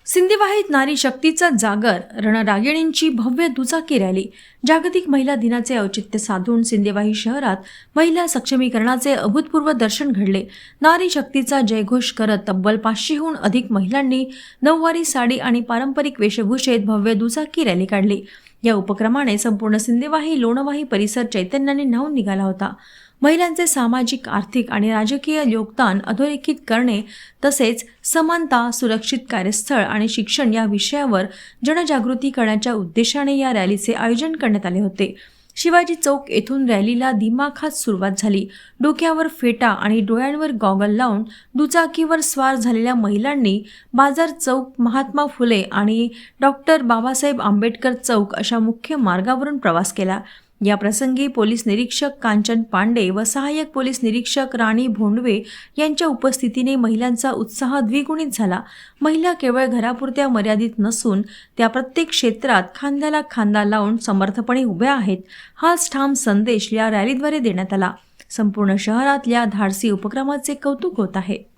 सिंधीवाहीत नारी शक्तीचा जागर, रणरागिणींची भव्य दुचाकी रॅली. जागतिक महिला दिनाचे औचित्य साधून सिंधीवाही शहरात महिला सक्षमीकरणाचे अभूतपूर्व दर्शन घडले. नारी शक्तीचा जयघोष करत तब्बल 500हून अधिक महिलांनी नऊवारी साडी आणि पारंपरिक वेशभूषेत भव्य दुचाकी रॅली काढली. या उपक्रमाने संपूर्ण सिंधीवाही लोणवाही परिसर चैतन्याने न्हाऊन निघाला होता. महिलांचे सामाजिक, आर्थिक आणि राजकीय योगदान अधोरेखित करणे तसेच समानता, सुरक्षित कार्यस्थळ आणि शिक्षण या विषयावर जनजागृती करण्याच्या उद्देशाने या रॅलीचे आयोजन करण्यात आले होते. शिवाजी चौक येथून रॅलीला दिमाखात सुरुवात झाली. डोक्यावर फेटा आणि डोळ्यांवर गॉगल लावून दुचाकीवर स्वार झालेल्या महिलांनी बाजार चौक, महात्मा फुले आणि डॉक्टर बाबासाहेब आंबेडकर चौक अशा मुख्य मार्गावरून प्रवास केला. या प्रसंगी पोलीस निरीक्षक कांचन पांडे व सहाय्यक पोलीस निरीक्षक राणी भोंडवे यांच्या उपस्थितीने महिलांचा उत्साह द्विगुणित झाला. महिला केवळ घरापुरत्या मर्यादित नसून त्या प्रत्येक क्षेत्रात खांद्याला खांदा लावून समर्थपणे उभ्या आहेत, हाच ठाम संदेश या रॅलीद्वारे देण्यात आला. संपूर्ण शहरात या धाडसी उपक्रमाचे कौतुक होत आहे.